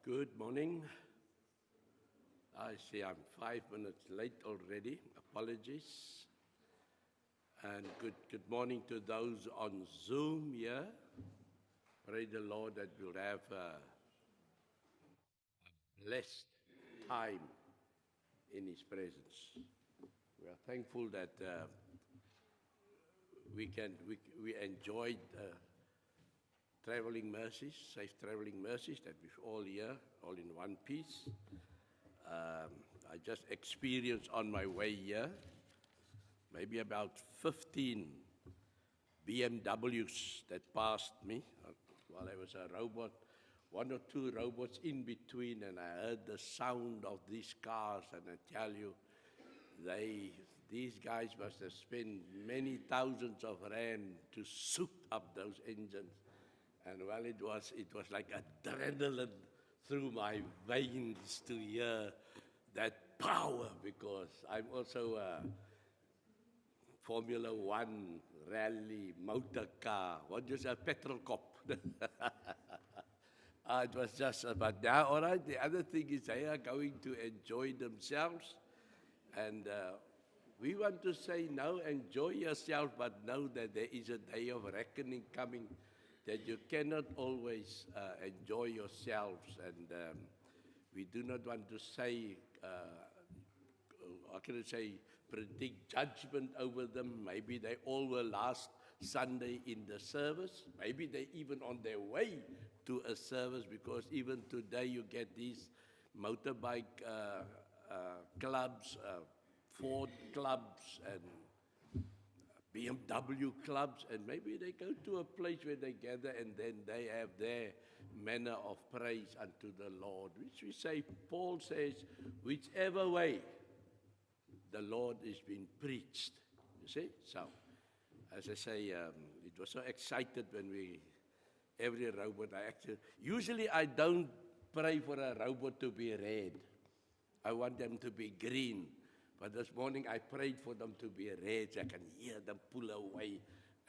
Good morning. I see I'm 5 minutes late already. Apologies. And good morning to those on Zoom here. Pray the Lord that we'll have a blessed time in His presence. We are thankful that we enjoyed traveling mercies, safe traveling mercies, that we're all here, all in one piece. I just experienced on my way here, maybe about 15 BMWs that passed me while I was a robot, one or two robots in between, and I heard the sound of these cars, and I tell you, these guys must have spent many thousands of rand to soup up those engines. And well, it was like adrenaline through my veins to hear that power, because I'm also a Formula One rally motor car. What is a petrol cop? It was just, but now, all right, the other thing is they are going to enjoy themselves. And we want to say, no, enjoy yourself, but know that there is a day of reckoning coming, that you cannot always enjoy yourselves. And we do not want to say, predict judgment over them. Maybe they all were last Sunday in the service. Maybe they even on their way to a service, because even today you get these motorbike clubs, Ford clubs, and BMW clubs, and maybe they go to a place where they gather and then they have their manner of praise unto the Lord, which we say, Paul says, whichever way the Lord is being preached. You see? So, as I say, it was so excited when every robot, usually I don't pray for a robot to be red. I want them to be green. But this morning I prayed for them to be red, so I can hear them pull away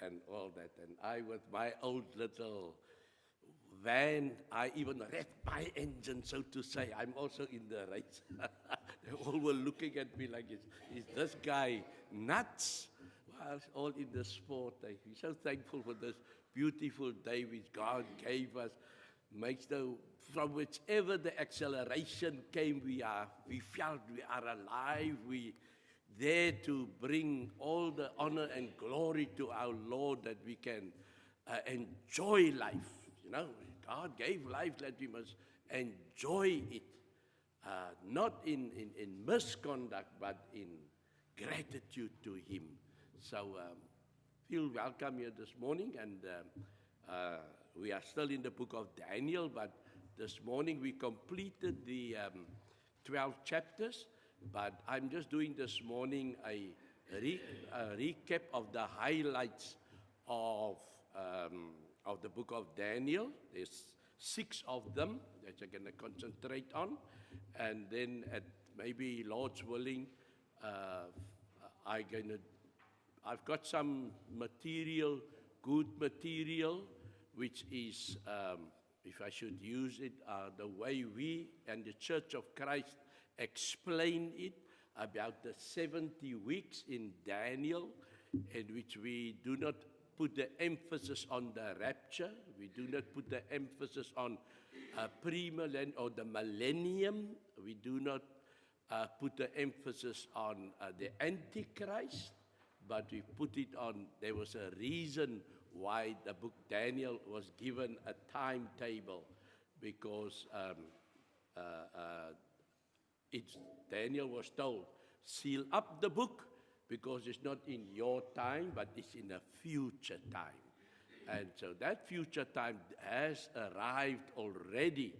and all that. And I, with my old little van, I even revved my engine, so to say. I'm also in the race. They all were looking at me like, is this guy nuts? Well, it's all in the sport. We're so thankful for this beautiful day which God gave us. From whichever the acceleration came, we felt we are alive. We there to bring all the honor and glory to our Lord, that we can enjoy life. You know, God gave life, that we must enjoy it, not in misconduct, but in gratitude to Him. So feel welcome here this morning, and we are still in the book of Daniel, but this morning we completed the 12 chapters, but I'm just doing this morning a recap of the highlights of the book of Daniel. There's 6 of them that you're going to concentrate on, and then at maybe Lord's willing, I've got some material, good material, which is, if I should use it, the way we and the Church of Christ explain it about the 70 weeks in Daniel, in which we do not put the emphasis on the rapture. We do not put the emphasis on pre-millennium or the millennium. We do not put the emphasis on the Antichrist, but we put it on, there was a reason why the book Daniel was given a timetable, because Daniel was told, seal up the book, because it's not in your time, but it's in a future time. And so that future time has arrived already,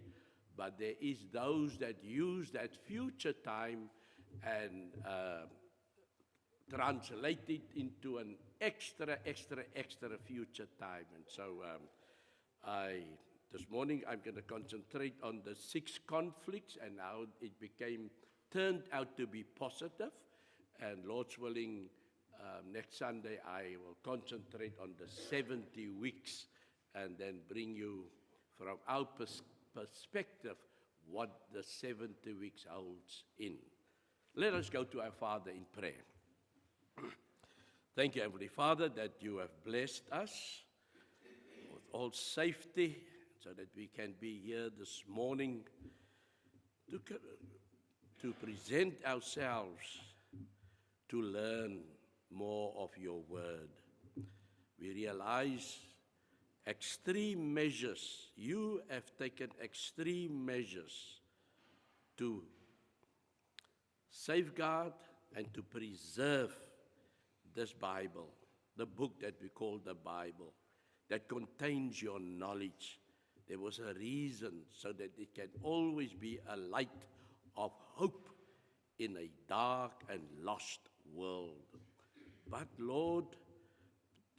but there is those that use that future time and translate it into an extra future time. And so this morning I'm going to concentrate on the 6 conflicts and how it turned out to be positive. And Lord's willing, next Sunday I will concentrate on the 70 weeks and then bring you from our perspective what the 70 weeks holds in. Let us go to our Father in prayer. Thank you, Heavenly Father, that you have blessed us with all safety so that we can be here this morning to present ourselves to learn more of your word. We realize extreme measures. You have taken extreme measures to safeguard and to preserve this Bible, the book that we call the Bible, that contains your knowledge. There was a reason so that it can always be a light of hope in a dark and lost world. But Lord,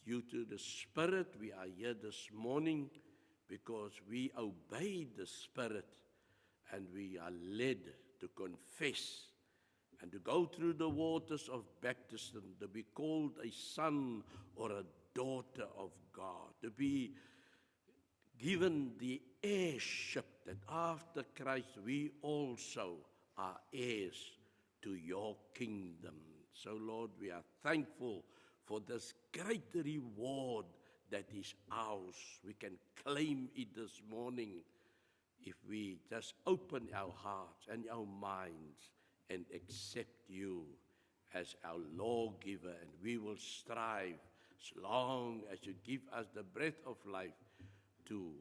due to the Spirit, we are here this morning because we obey the Spirit and we are led to confess and to go through the waters of baptism, to be called a son or a daughter of God, to be given the heirship that after Christ we also are heirs to your kingdom. So Lord, we are thankful for this great reward that is ours. We can claim it this morning if we just open our hearts and our minds and accept you as our lawgiver, and we will strive as long as you give us the breath of life to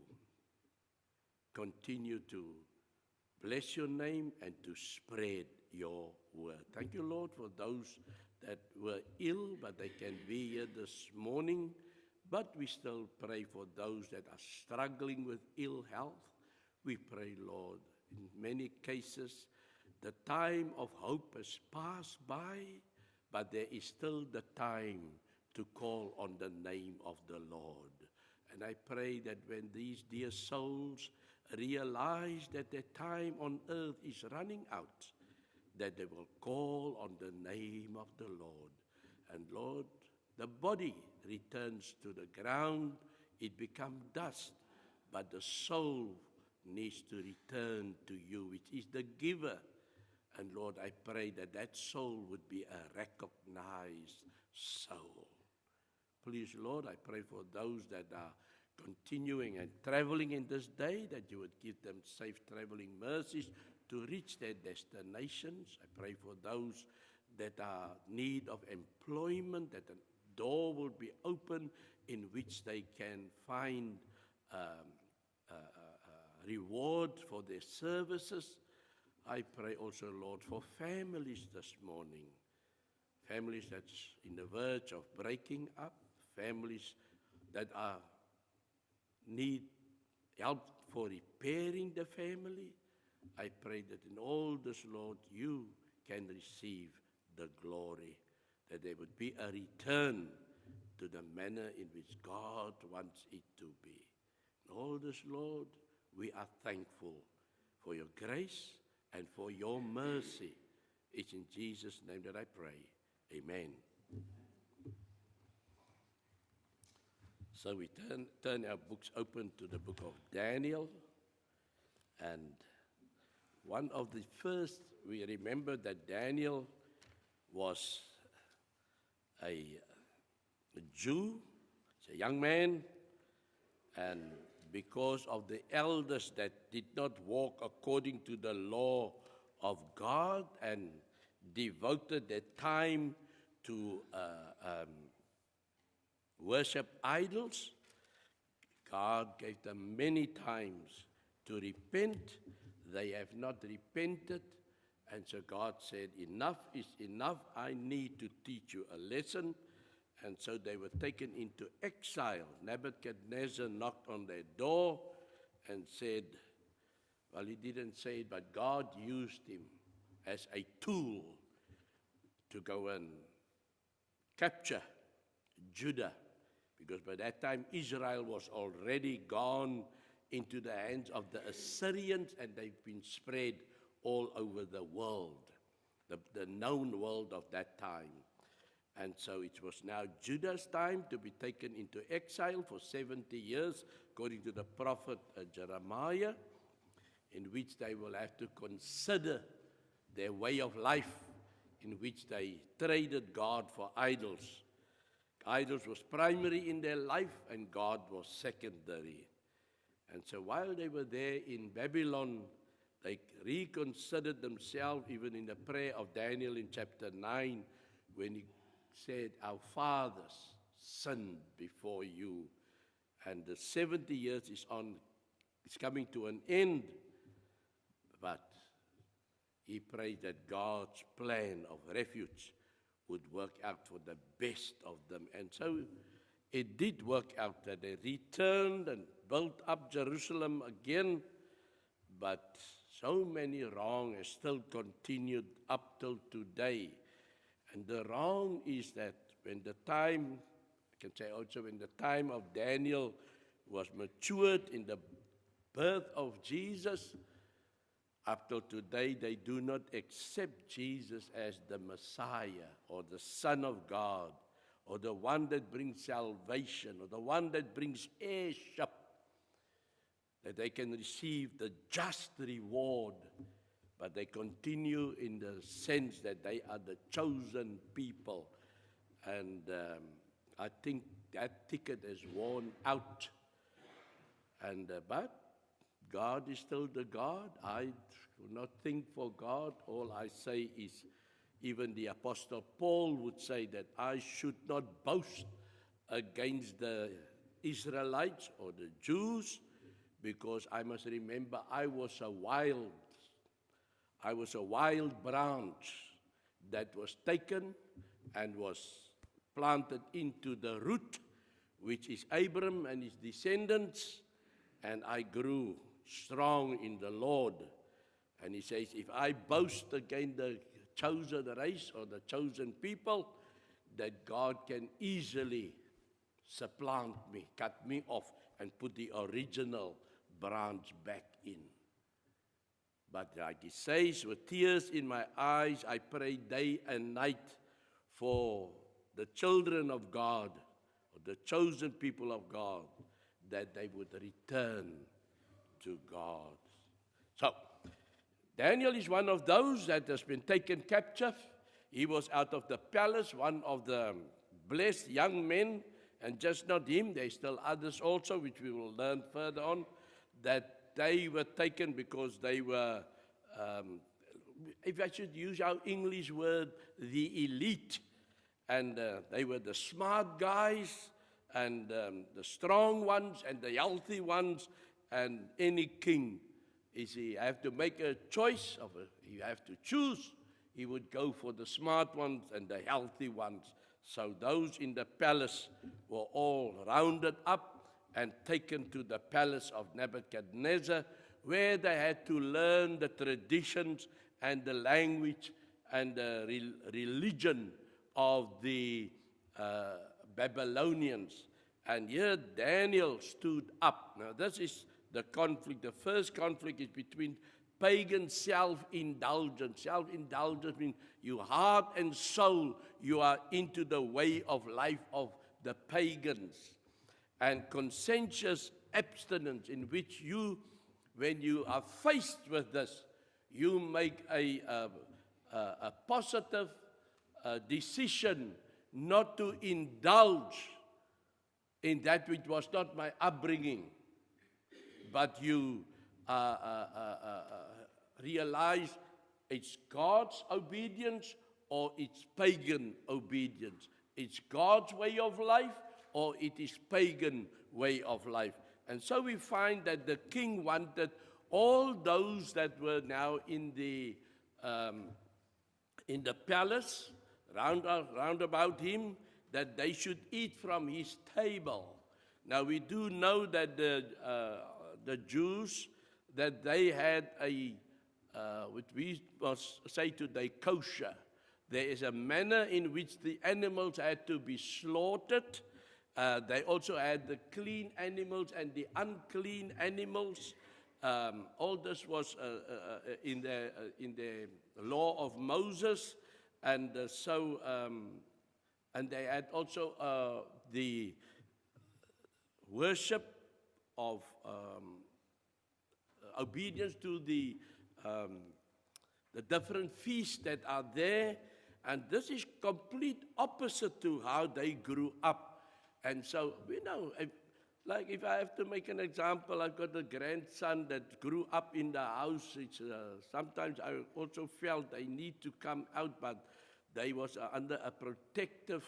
continue to bless your name and to spread your word. Thank you, Lord, for those that were ill, but they can be here this morning. But we still pray for those that are struggling with ill health. We pray, Lord, in many cases, the time of hope has passed by, but there is still the time to call on the name of the Lord. And I pray that when these dear souls realize that their time on earth is running out, that they will call on the name of the Lord. And Lord, the body returns to the ground, it becomes dust, but the soul needs to return to you, which is the giver. And Lord, I pray that that soul would be a recognized soul. Please, Lord, I pray for those that are continuing and traveling in this day, that you would give them safe traveling mercies to reach their destinations. I pray for those that are in need of employment, that a door will be open in which they can find reward for their services. I pray also, Lord, for families this morning, families that's in the verge of breaking up, families that need help for repairing the family. I pray that in all this, Lord, you can receive the glory, that there would be a return to the manner in which God wants it to be. In all this, Lord, we are thankful for your grace and for your mercy. It's in Jesus' name that I pray. Amen. So we turn our books open to the book of Daniel. And one of the first, we remember that Daniel was a Jew, a young man, and because of the elders that did not walk according to the law of God and devoted their time to worship idols, God gave them many times to repent. They have not repented, and so God said, enough is enough, I need to teach you a lesson. And so they were taken into exile. Nebuchadnezzar knocked on their door and said, well, he didn't say it, but God used him as a tool to go and capture Judah, because by that time Israel was already gone into the hands of the Assyrians, and they've been spread all over the world, the known world of that time. And so it was now Judah's time to be taken into exile for 70 years, according to the prophet Jeremiah. in which they will have to consider their way of life, in which they traded God for idols. Idols was primary in their life, and God was secondary. And so while they were there in Babylon, they reconsidered themselves, even in the prayer of Daniel in chapter 9, when he said, our fathers sinned before you. And the 70 years is coming to an end. But he prayed that God's plan of refuge would work out for the best of them. And so it did work out that they returned and built up Jerusalem again. But so many wrong has still continued up till today. And the wrong is that when the time, I can say also when the time of Daniel was matured in the birth of Jesus, up till today they do not accept Jesus as the Messiah or the Son of God or the one that brings salvation or the one that brings heirship, that they can receive the just reward. But they continue in the sense that they are the chosen people. And I think that ticket is worn out. And but God is still the God. I do not think for God. All I say is, even the Apostle Paul would say that I should not boast against the Israelites or the Jews, because I must remember I was a wild branch that was taken and was planted into the root, which is Abram and his descendants, and I grew strong in the Lord. And he says, if I boast against the chosen race or the chosen people, that God can easily supplant me, cut me off, and put the original branch back in. But like he says, with tears in my eyes, I pray day and night for the children of God, or the chosen people of God, that they would return to God. So, Daniel is one of those that has been taken captive. He was out of the palace, one of the blessed young men, and just not him, there's still others also, which we will learn further on, that they were taken because they were, if I should use our English word, the elite. And they were the smart guys, and the strong ones, and the healthy ones. And any king, you have to make a choice, you have to choose. He would go for the smart ones and the healthy ones. So those in the palace were all rounded up and taken to the palace of Nebuchadnezzar, where they had to learn the traditions and the language and the religion of the Babylonians. And here Daniel stood up. Now this is the conflict. The first conflict is between pagan self-indulgence. Self-indulgence means you heart and soul, you are into the way of life of the pagans. And conscientious abstinence, in which you, when you are faced with this, you make a positive decision not to indulge in that which was not my upbringing, but you realize it's God's obedience or it's pagan obedience. It's God's way of life or it is pagan way of life. And so we find that the king wanted all those that were now in the palace round about him, that they should eat from his table. Now we do know that the Jews, that they had what we must say today, kosher. There is a manner in which the animals had to be slaughtered. They also had the clean animals and the unclean animals. All this was in the law of Moses, and and they had also the worship of obedience to the different feasts that are there. And this is complete opposite to how they grew up. And so, like if I have to make an example, I've got a grandson that grew up in the house. Sometimes I also felt they need to come out, but they was under a protective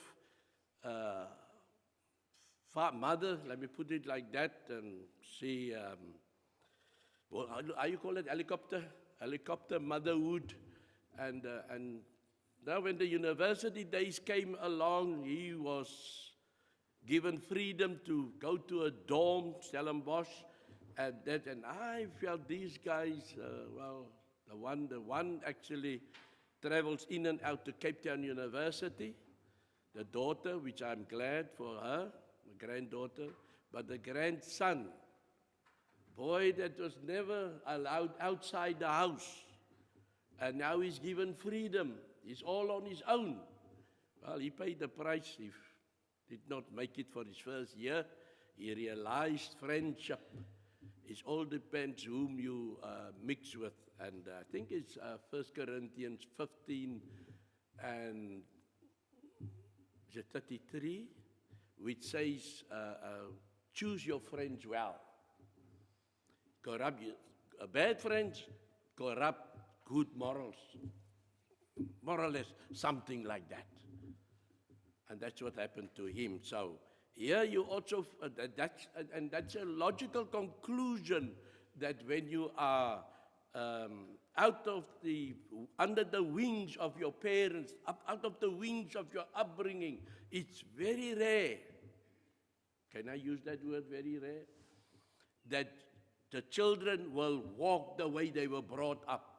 mother, let me put it like that, and she, how you call it, helicopter motherhood. And now when the university days came along, he was given freedom to go to a dorm, Stellenbosch, and I felt these guys, the one actually travels in and out to Cape Town University, the daughter, which I'm glad for her, my granddaughter, but the grandson, boy, that was never allowed outside the house, and now he's given freedom. He's all on his own. Well, he paid the price. He did not make it for his first year. He realized friendship. It all depends whom you mix with. And I think it's 1 Corinthians 15 and 33, which says, choose your friends well. Bad friends corrupt good morals. More or less, something like that. And that's what happened to him. So here you also, that's a logical conclusion that when you are under the wings of your parents, out of the wings of your upbringing, it's very rare. Can I use that word, very rare? That the children will walk the way they were brought up.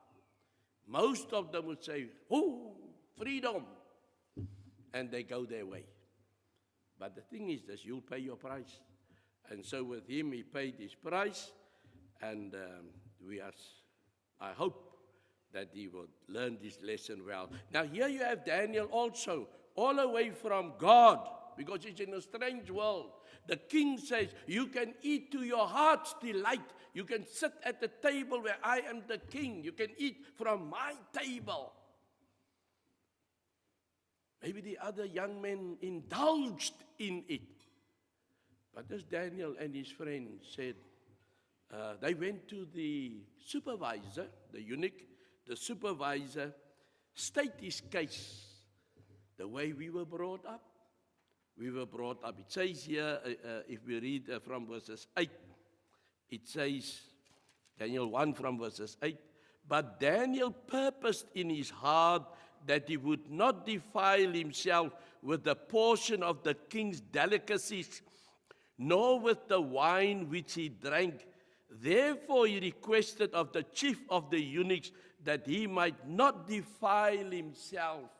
Most of them would say, oh, freedom, and they go their way. But the thing is this, you'll pay your price. And so with him, he paid his price, and I hope that he will learn this lesson well. Now here you have Daniel also, all away from God, because he's in a strange world. The king says, you can eat to your heart's delight. You can sit at the table where I am the king. You can eat from my table. Maybe the other young men indulged in it. But this Daniel and his friend said, they went to the supervisor, the eunuch, the supervisor, state his case the way we were brought up. We were brought up. It says here, if we read from verses 8, it says, Daniel 1 from verses 8, but Daniel purposed in his heart that he would not defile himself with the portion of the king's delicacies, nor with the wine which he drank. Therefore he requested of the chief of the eunuchs that he might not defile himself.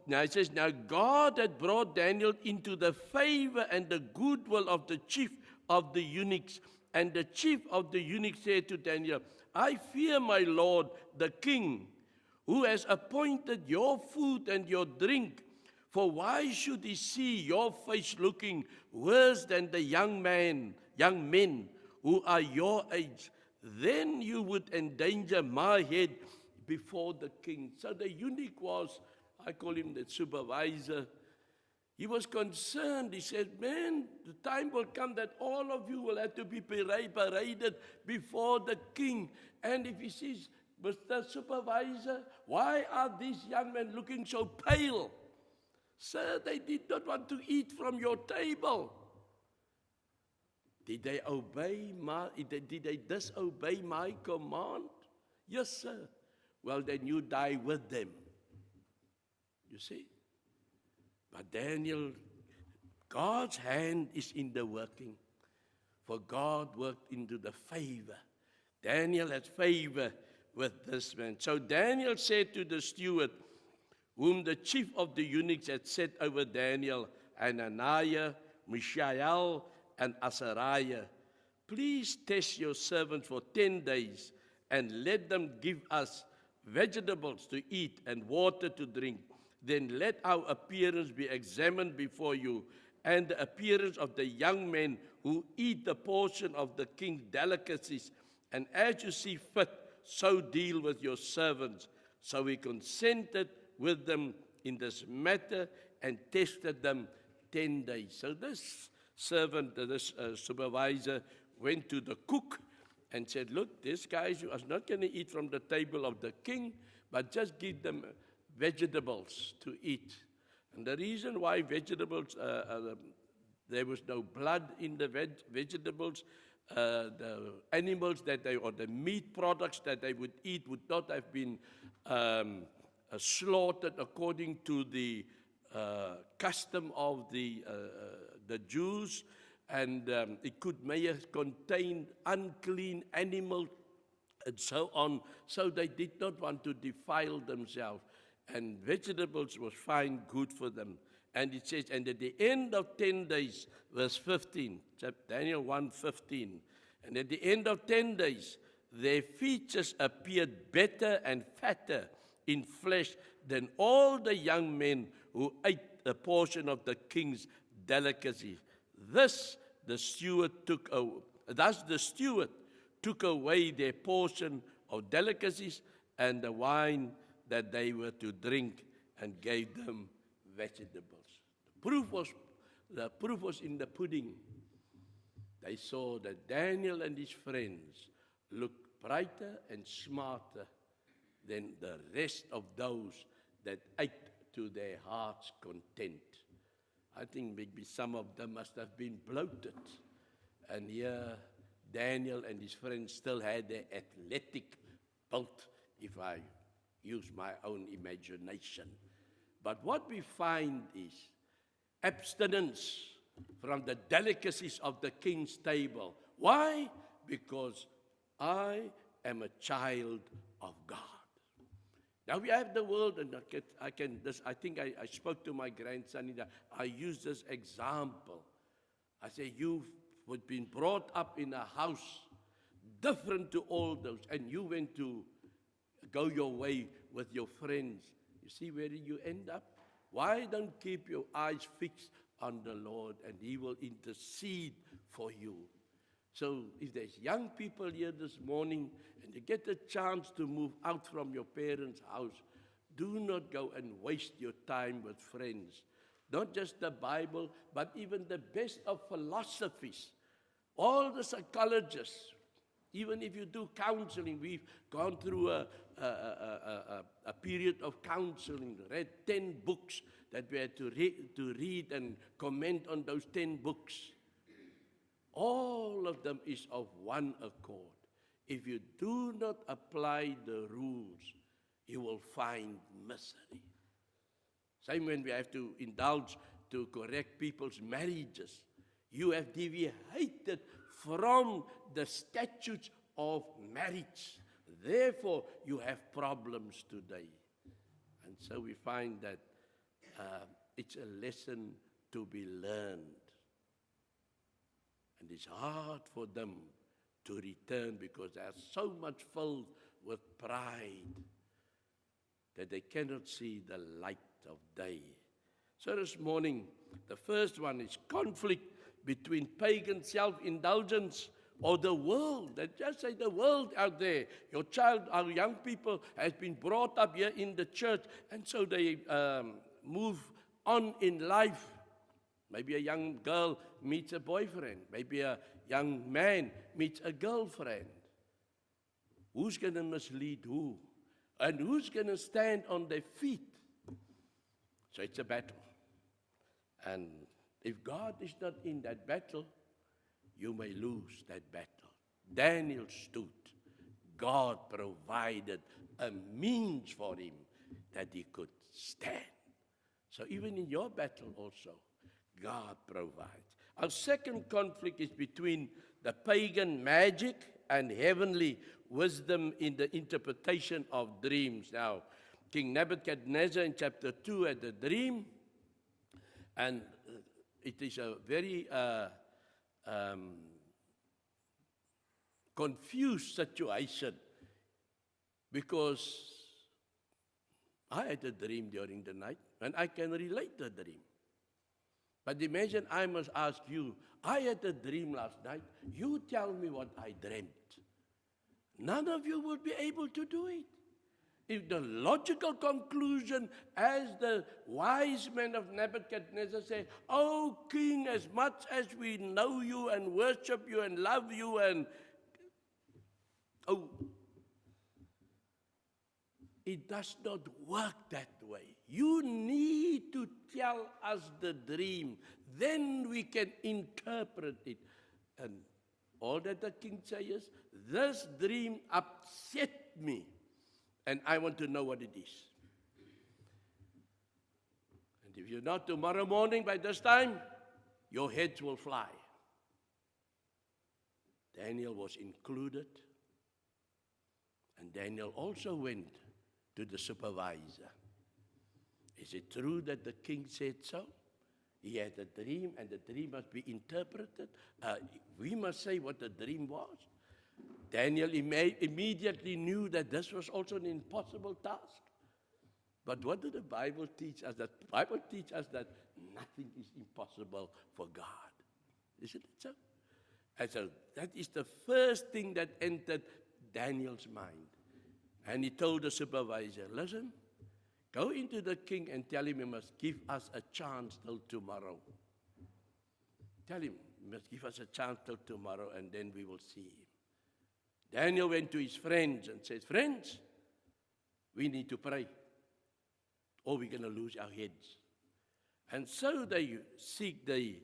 Now it says, now God had brought Daniel into the favor and the goodwill of the chief of the eunuchs. And the chief of the eunuchs said to Daniel, I fear my lord, the king, who has appointed your food and your drink. For why should he see your face looking worse than the young men who are your age? Then you would endanger my head before the king. So the eunuch was, I call him the supervisor. He was concerned. He said, man, the time will come that all of you will have to be paraded before the king. And if he says, Mr. Supervisor, why are these young men looking so pale? Sir, they did not want to eat from your table. Did they disobey my command? Yes, sir. Well, then you die with them. You see? But Daniel, God's hand is in the working. For God worked into the favor. Daniel had favor with this man. So Daniel said to the steward, whom the chief of the eunuchs had set over Daniel, Ananiah, Mishael, and Azariah, please test your servants for 10 days, and let them give us vegetables to eat and water to drink. Then let our appearance be examined before you, and the appearance of the young men who eat the portion of the king's delicacies, and as you see fit, so deal with your servants. So he consented with them in this matter and tested them 10 days. So this servant, this supervisor, went to the cook and said, look, these guys are not going to eat from the table of the king, but just give them vegetables to eat. And the reason why vegetables, there was no blood in the vegetables, the animals that they, or the meat products that they would eat would not have been slaughtered according to the custom of the Jews, and it may have contained unclean animals and so on. So they did not want to defile themselves, and vegetables was fine, good for them. And it says, and at the end of 10 days, verse 15, Daniel 1:15, and at the end of 10 days, their features appeared better and fatter in flesh than all the young men who ate a portion of the king's delicacy. Thus the steward took away their portion of delicacies and the wine that they were to drink, and gave them vegetables. The proof was in the pudding. They saw that Daniel and his friends looked brighter and smarter than the rest of those that ate to their heart's content. I think maybe some of them must have been bloated. And here, Daniel and his friends still had their athletic build, if I use my own imagination. But what we find is abstinence from the delicacies of the king's table. Why? Because I am a child of God. Now we have the world, and I think I spoke to my grandson, I use this example. I say, you've been brought up in a house different to all those, and you went to go your way with your friends. You see where you end up? Why don't keep your eyes fixed on the Lord, and He will intercede for you. So if there's young people here this morning, and you get a chance to move out from your parents' house, do not go and waste your time with friends. Not just the Bible, but even the best of philosophies. All the psychologists, even if you do counseling, we've gone through a period of counseling, read 10 books that we had to read and comment on those 10 books. All of them is of one accord. If you do not apply the rules, you will find misery. Same when we have to indulge to correct people's marriages. You have deviated from the statutes of marriage. Therefore, you have problems today. And so we find that it's a lesson to be learned. And it's hard for them to return because they are so much filled with pride that they cannot see the light of day. So this morning, the first one is conflict between pagan self-indulgence or the world. That just say the world out there. Your child, our young people, has been brought up here in the church, and so they move on in life. Maybe a young girl meets a boyfriend. Maybe a young man meets a girlfriend. Who's going to mislead who? And who's going to stand on their feet? So it's a battle. And if God is not in that battle, you may lose that battle. Daniel stood. God provided a means for him that he could stand. So even in your battle also, God provides. Our second conflict is between the pagan magic and heavenly wisdom in the interpretation of dreams. Now, King Nebuchadnezzar in chapter 2 had a dream, and it is a very confused situation, because I had a dream during the night, and I can relate to the dream. But imagine I must ask you, I had a dream last night. You tell me what I dreamt. None of you will be able to do it. If the logical conclusion, as the wise men of Nebuchadnezzar say, "Oh king, as much as we know you and worship you and love you and it does not work that way. You need to tell us the dream. Then we can interpret it." And all that the king says is, "This dream upset me, and I want to know what it is. And if you're not tomorrow morning by this time, your heads will fly." Daniel was included, and Daniel also went to the supervisor. Is it true that the king said so? He had a dream, and the dream must be interpreted. We must say what the dream was. Daniel immediately knew that this was also an impossible task. But what did the Bible teach us? The Bible teaches us that nothing is impossible for God. Isn't it so? And so that is the first thing that entered Daniel's mind. And he told the supervisor, "Listen, go into the king and tell him he must give us a chance till tomorrow. Tell him he must give us a chance till tomorrow, and then we will see him." Daniel went to his friends and said, "Friends, we need to pray, or we're going to lose our heads." And so they seek it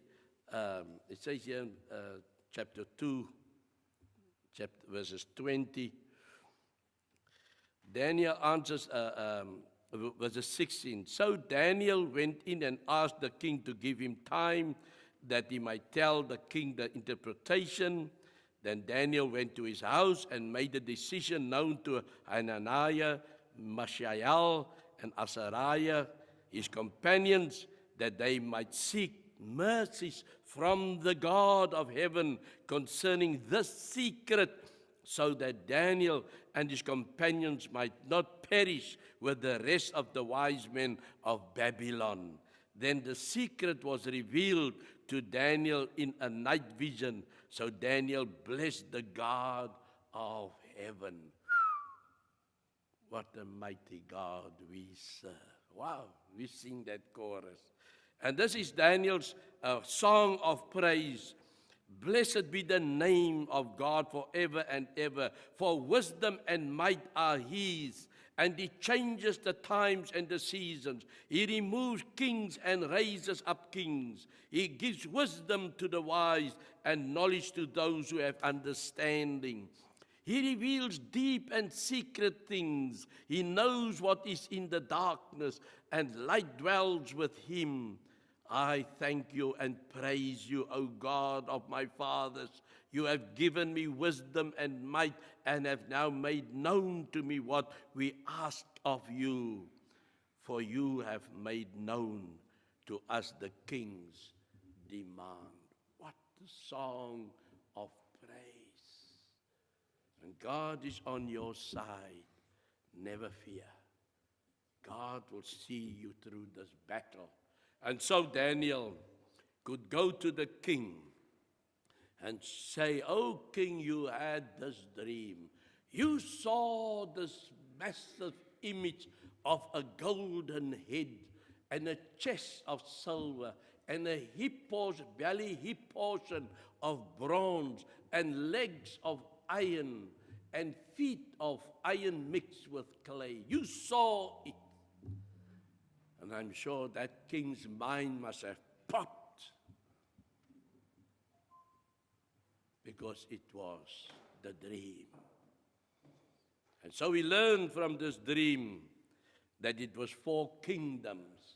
says here in chapter 2, verses 20, Daniel answers, verses 16. "So Daniel went in and asked the king to give him time that he might tell the king the interpretation. Then Daniel went to his house and made the decision known to Hananiah, Mishael, and Azariah, his companions, that they might seek mercies from the God of heaven concerning this secret, so that Daniel and his companions might not perish with the rest of the wise men of Babylon. Then the secret was revealed to Daniel in a night vision. So Daniel blessed the God of heaven." What a mighty God we serve. Wow, we sing that chorus. And this is Daniel's song of praise. "Blessed be the name of God forever and ever, for wisdom and might are his, and he changes the times and the seasons. He removes kings and raises up kings. He gives wisdom to the wise and knowledge to those who have understanding. He reveals deep and secret things. He knows what is in the darkness, and light dwells with him. I thank you and praise you, O God of my fathers. You have given me wisdom and might, and have now made known to me what we asked of you. For you have made known to us the king's demand." What a song of praise. When God is on your side, never fear. God will see you through this battle. And so Daniel could go to the king and say, "Oh king, you had this dream. You saw this massive image of a golden head and a chest of silver and a belly hip portion of bronze and legs of iron and feet of iron mixed with clay. You saw it." And I'm sure that king's mind must have popped, because it was the dream. And so we learn from this dream that it was 4 kingdoms.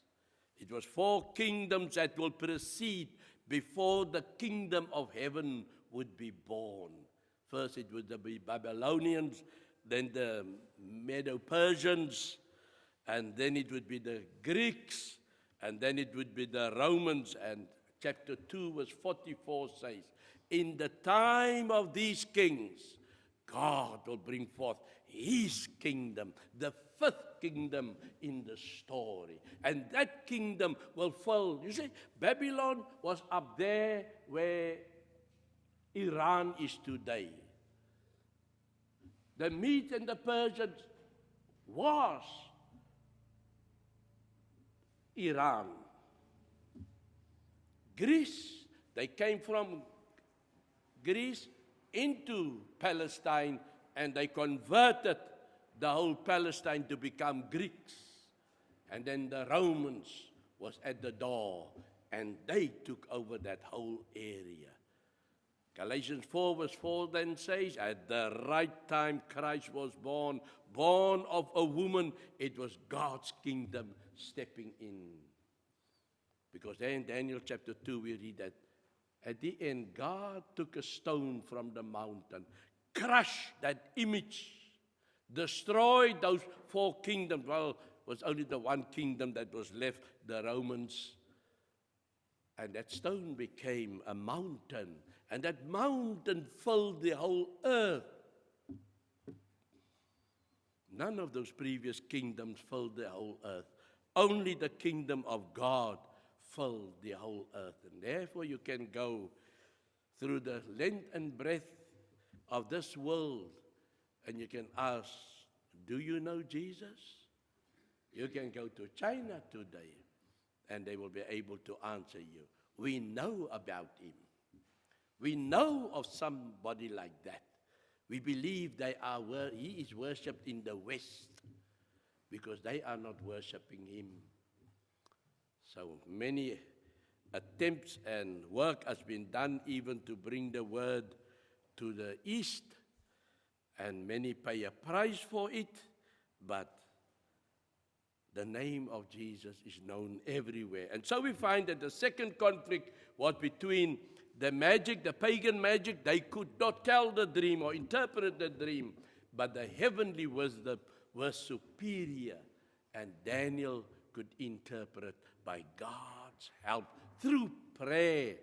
It was 4 kingdoms that will proceed before the kingdom of heaven would be born. First it would be Babylonians, then the Medo-Persians, and then it would be the Greeks, and then it would be the Romans. And chapter 2 verse 44 says, "In the time of these kings, God will bring forth His kingdom, the fifth kingdom in the story. And that kingdom will fill. You see, Babylon was up there where Iran is today. The Medes and the Persians was Iran. Greece, they came from Greece into Palestine, and they converted the whole Palestine to become Greeks. And then the Romans was at the door, and they took over that whole area. Galatians 4 verse 4 then says, at the right time Christ was born of a woman. It was God's kingdom stepping in. Because there in Daniel chapter 2 we read that at the end God took a stone from the mountain, crushed that image, destroyed those 4 kingdoms. Well, it was only the one kingdom that was left, the Romans. And that stone became a mountain. And that mountain filled the whole earth. None of those previous kingdoms filled the whole earth. Only the kingdom of God filled the whole earth. And therefore you can go through the length and breadth of this world and you can ask, do you know Jesus? You can go to China today and they will be able to answer you. We know about him. We know of somebody like that. We believe he is worshipped in the West because they are not worshipping him. So many attempts and work has been done even to bring the word to the East, and many pay a price for it, but the name of Jesus is known everywhere. And so we find that the second conflict was between the magic, the pagan magic. They could not tell the dream or interpret the dream, but the heavenly wisdom was superior, and Daniel could interpret by God's help through prayer.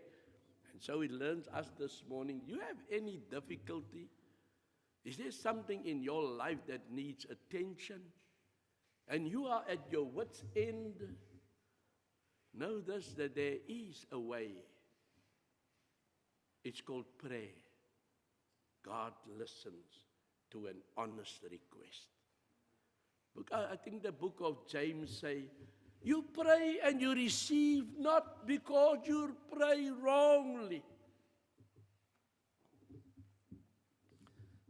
And so it learns us this morning, you have any difficulty? Is there something in your life that needs attention? And you are at your wit's end? Know this, that there is a way. It's called prayer. God listens to an honest request. I think the book of James say, you pray and you receive not because you pray wrongly.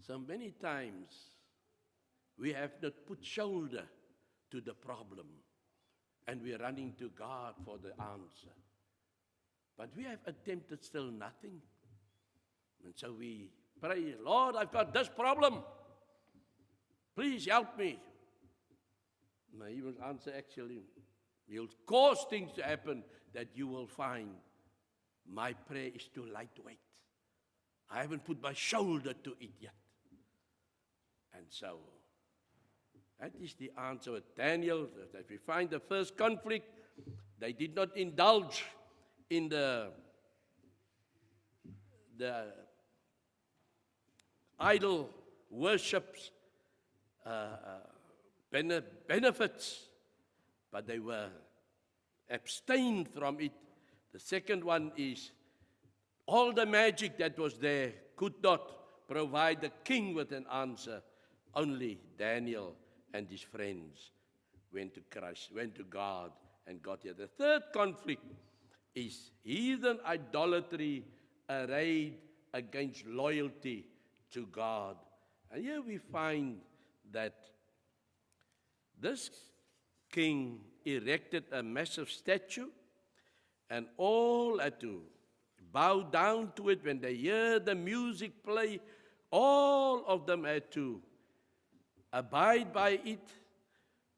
So many times we have not put shoulder to the problem and we're running to God for the answer. But we have attempted still nothing. And so we pray, Lord, I've got this problem. Please help me. And He will answer actually. He'll cause things to happen that you will find my prayer is too lightweight. I haven't put my shoulder to it yet. And so, that is the answer with Daniel. That we find the first conflict, they did not indulge in the idol worships benefits, but they were abstained from it. The second one is all the magic that was there could not provide the king with an answer. Only Daniel and his friends went to Christ, went to God, and got here. The third conflict is heathen idolatry arrayed against loyalty to God. And here we find that this king erected a massive statue, and all had to bow down to it. When they hear the music play, all of them had to abide by it.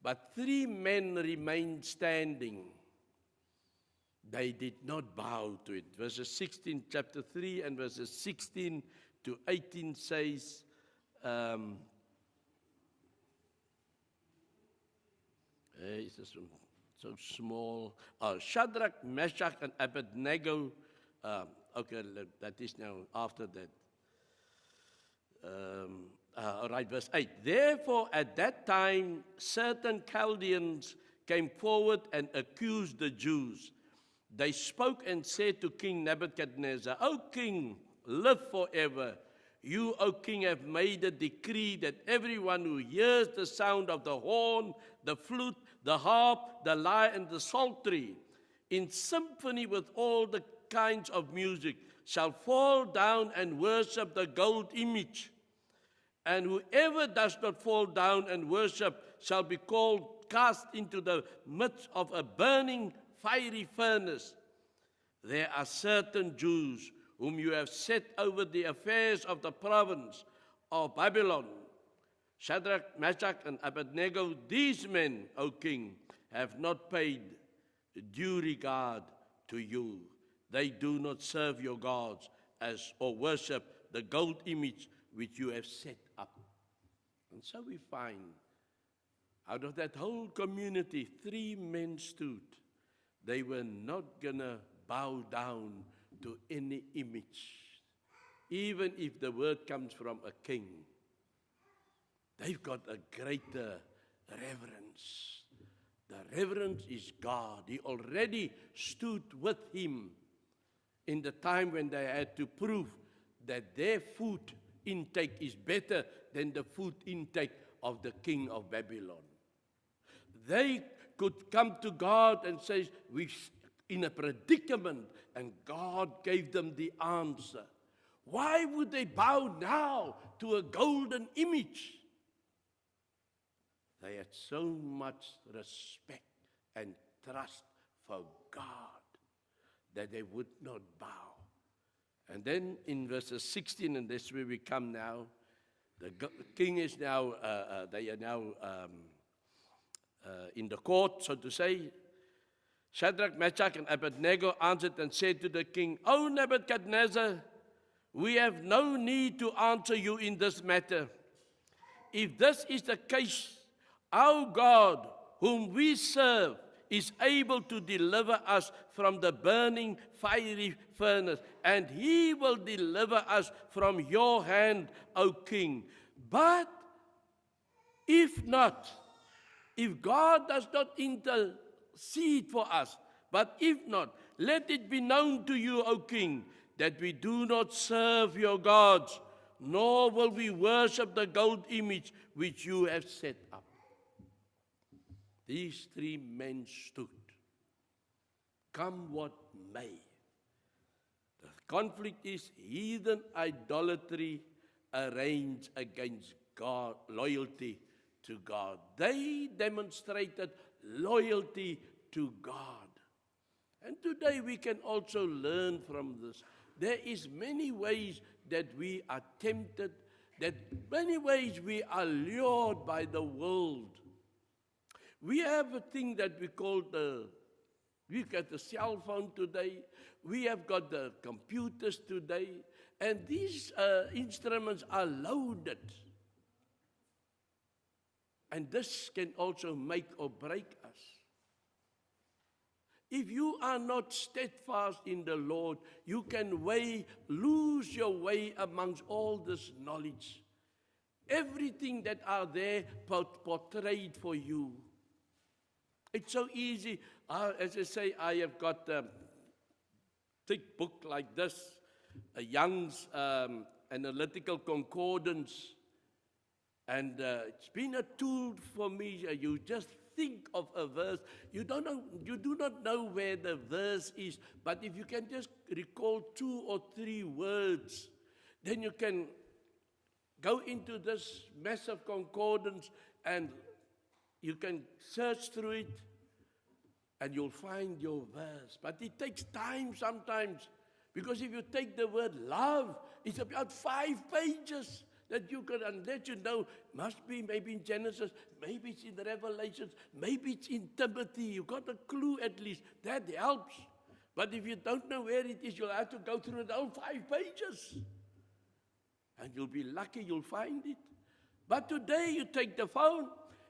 But 3 men remained standing. They did not bow to it. Verses 16, chapter 3, and verses 16 to 18 says, it's so small. Shadrach, Meshach, and Abednego. Okay, that is now after that. verse 8. Therefore, at that time, certain Chaldeans came forward and accused the Jews. They spoke and said to King Nebuchadnezzar, O king, live forever. You, O king, have made a decree that everyone who hears the sound of the horn, the flute, the harp, the lyre, and the psaltery, in symphony with all the kinds of music, shall fall down and worship the gold image. And whoever does not fall down and worship shall be cast into the midst of a burning fiery furnace. There are certain Jews whom you have set over the affairs of the province of Babylon, Shadrach, Meshach, and Abednego. These men, O king, have not paid due regard to you. They do not serve your gods or worship the gold image which you have set up. And so we find, out of that whole community, 3 men stood. They were not going to bow down to any image, even if the word comes from a king. They've got a greater reverence. The reverence is God. He already stood with him in the time when they had to prove that their food intake is better than the food intake of the king of Babylon. They could come to God and say, we're in a predicament, and God gave them the answer. Why would they bow now to a golden image? They had so much respect and trust for God that they would not bow. And then in verses 16, and that's where we come now, the king is now, they are now in the court, so to say. Shadrach, Meshach, and Abednego answered and said to the king, O Nebuchadnezzar, we have no need to answer you in this matter. If this is the case, our God, whom we serve, is able to deliver us from the burning fiery furnace, and he will deliver us from your hand, O king. But if not, if God does not intercede for us, but if not, let it be known to you, O king, that we do not serve your gods, nor will we worship the gold image which you have set up. These 3 men stood, come what may. The conflict is heathen idolatry arranged against God, loyalty to God. They demonstrated loyalty to God. And today we can also learn from this. There is many ways that we are tempted, that many ways we are lured by the world. We have a thing that we call we've got the cell phone today, we have got the computers today, and these instruments are loaded. And this can also make or break us. If you are not steadfast in the Lord, you can lose your way amongst all this knowledge. Everything that are there portrayed for you. It's so easy. As I say, I have got a thick book like this, a Young's Analytical Concordance. And it's been a tool for me. You just think of a verse. You do not know where the verse is, but if you can just recall 2 or 3 words, then you can go into this massive concordance and you can search through it and you'll find your verse. But it takes time sometimes, because if you take the word love, it's about 5 pages. That you can, and let you know, must be maybe in Genesis, maybe it's in the Revelations, maybe it's in Timothy. You got a clue at least. That helps. But if you don't know where it is, you'll have to go through the whole 5 pages. And you'll be lucky you'll find it. But today you take the phone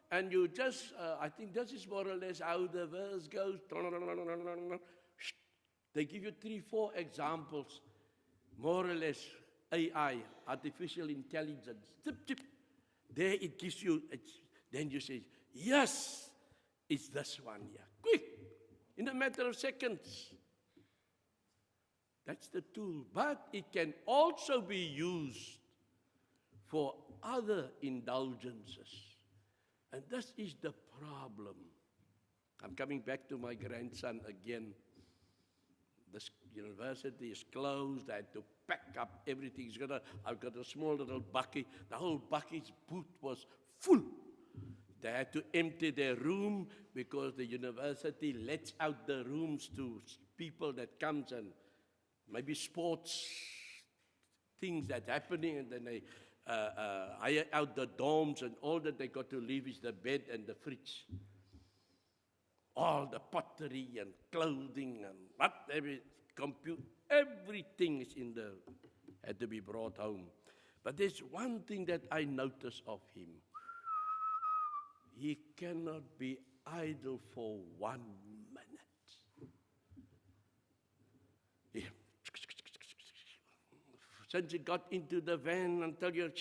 and you just, I think this is more or less how the verse goes. They give you 3, 4 examples, more or less. AI, artificial intelligence. Zip, zip. There it gives you, then you say, yes, it's this one here. Quick, in a matter of seconds. That's the tool. But it can also be used for other indulgences. And this is the problem. I'm coming back to my grandson again. This university is closed. I had to pack up everything. I've got a small little bucket. The whole bucket's boot was full. They had to empty their room because the university lets out the rooms to people that comes and maybe sports things that's happening, and then they hire out the dorms, and all that they got to leave is the bed and the fridge. All the pottery and clothing and whatever, everything is had to be brought home. But there's one thing that I notice of him. He cannot be idle for 1 minute. Yeah. Since he got into the van until you're...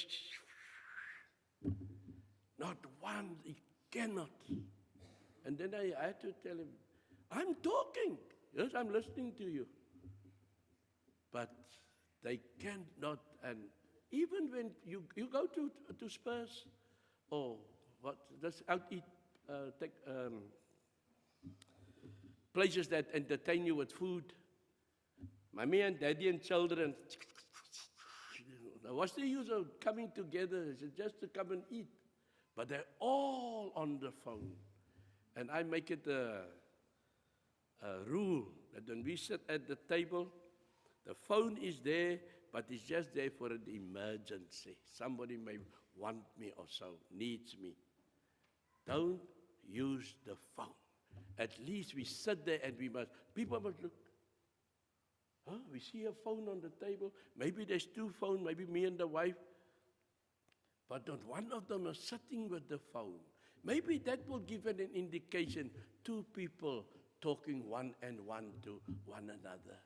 Not one, he cannot. And then I had to tell him, I'm talking. Yes, I'm listening to you. But they cannot, and even when you go to Spurs, or what, let's out eat, places that entertain you with food. Mommy and daddy and children, what's the use of coming together? It's just to come and eat. But they're all on the phone. And I make it a rule that when we sit at the table, the phone is there, but it's just there for an emergency. Somebody may want me or so, needs me. Don't use the phone. At least we sit there and people must look. Huh? We see a phone on the table. Maybe there's 2 phones, maybe me and the wife. But not one of them is sitting with the phone. Maybe that will give an indication, 2 people talking one to one another.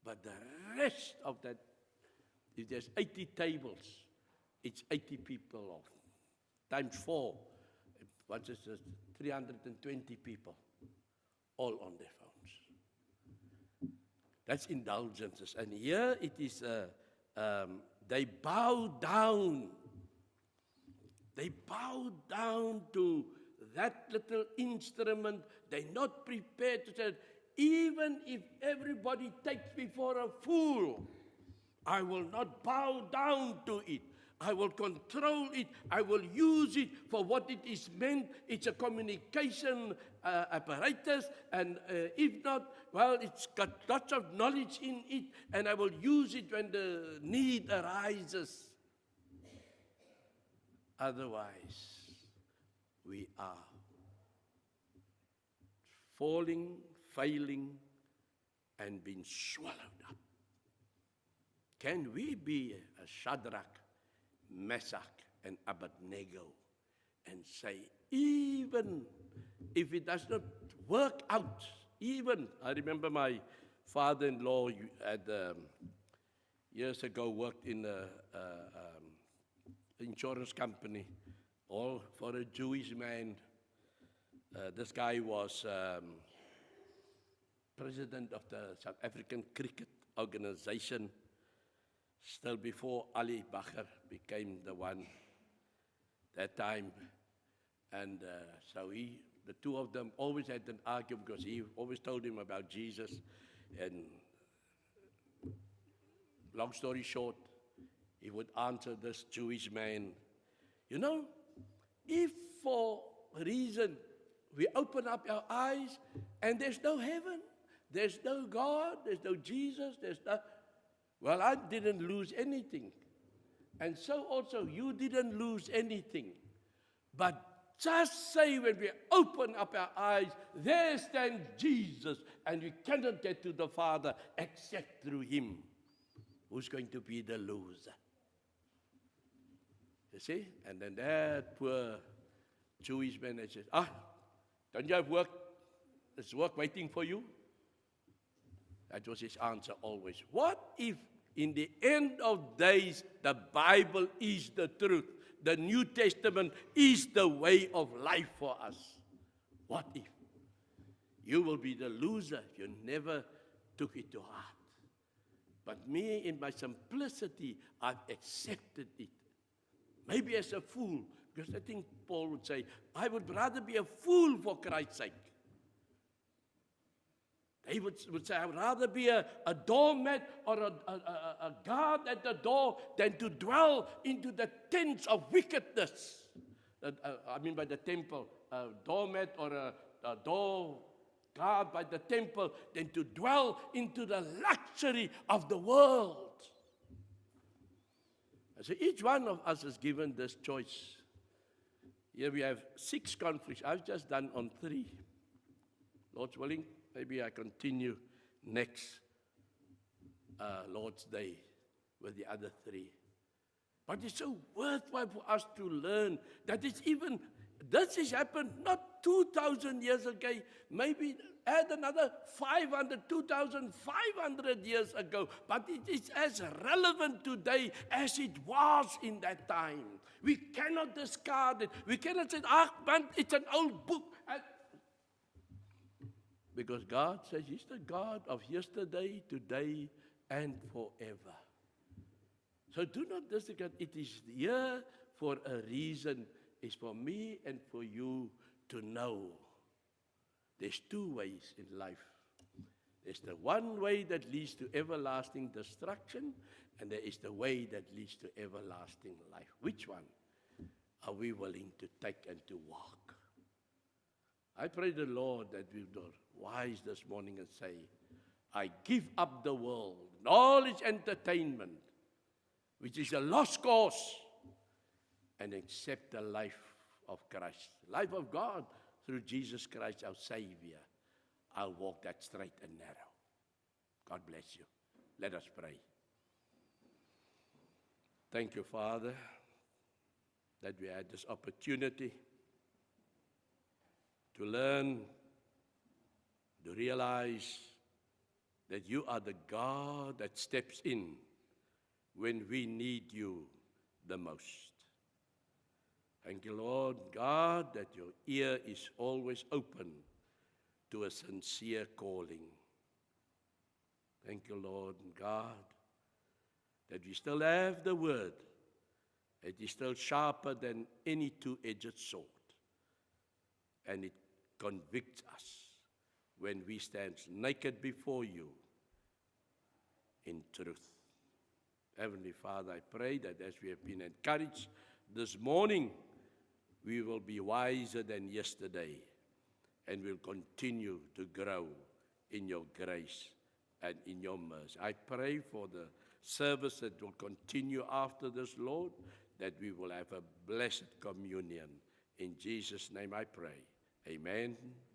But the rest of that, if there's 80 tables, it's 80 people off. Times 4, what is this? 320 people, all on their phones. That's indulgences. And here it is, they bow down. They bow down to that little instrument. They're not prepared to say, even if everybody takes me for a fool, I will not bow down to it. I will control it. I will use it for what it is meant. It's a communication apparatus, and if not, well, it's got lots of knowledge in it, and I will use it when the need arises. Otherwise, we are falling, failing, and being swallowed up. Can we be a Shadrach, Meshach, and Abednego and say, even if it does not work out, I remember my father-in-law had years ago worked in an insurance company, all for a Jewish man. This guy was president of the South African Cricket Organization, still before Ali Bacher became the one that time. And so the 2 of them always had an argument because he always told him about Jesus. And long story short, he would answer this Jewish man, you know, if for a reason we open up our eyes and there's no heaven, there's no God, there's no Jesus, well, I didn't lose anything. And so also you didn't lose anything. But just say when we open up our eyes, there stands Jesus, and we cannot get to the Father except through him. Who's going to be the loser? You see? And then that poor Jewish man says, don't you have work? There's work waiting for you? That was his answer always. What if In the end of days, the Bible is the truth. The New Testament is the way of life for us. What if? You will be the loser if you never took it to heart. But me, in my simplicity, I've accepted it. Maybe as a fool, because I think Paul would say, I would rather be a fool for Christ's sake. They would say, I would rather be a doormat or a guard at the door than to dwell into the tents of wickedness. I mean by the temple, a doormat or a door guard by the temple than to dwell into the luxury of the world. And so each one of us is given this choice. Here we have 6 conflicts. I've just done on 3. Lord's willing, maybe I continue next Lord's Day with the other 3. But it's so worthwhile for us to learn that it's even, this has happened not 2,000 years ago, maybe add another 2,500 years ago. But it is as relevant today as it was in that time. We cannot discard it. We cannot say, man, it's an old book. Because God says He's the God of yesterday, today, and forever. So do not disregard. It is here for a reason. It's for me and for you to know. There's 2 ways in life. There's the one way that leads to everlasting destruction, and there is the way that leads to everlasting life. Which one are we willing to take and to walk? I pray the Lord that we be wise this morning and say, I give up the world, all its entertainment, which is a lost cause, and accept the life of Christ, life of God through Jesus Christ, our Savior. I'll walk that straight and narrow. God bless you. Let us pray. Thank you, Father, that we had this opportunity to learn, to realize that you are the God that steps in when we need you the most. Thank you, Lord God, that your ear is always open to a sincere calling. Thank you, Lord God, that we still have the word. It is still sharper than any two-edged sword. And it convicts us when we stand naked before you in truth. Heavenly Father, I pray that as we have been encouraged this morning, we will be wiser than yesterday and will continue to grow in your grace and in your mercy. I pray for the service that will continue after this, Lord, that we will have a blessed communion. In Jesus' name I pray. Amen.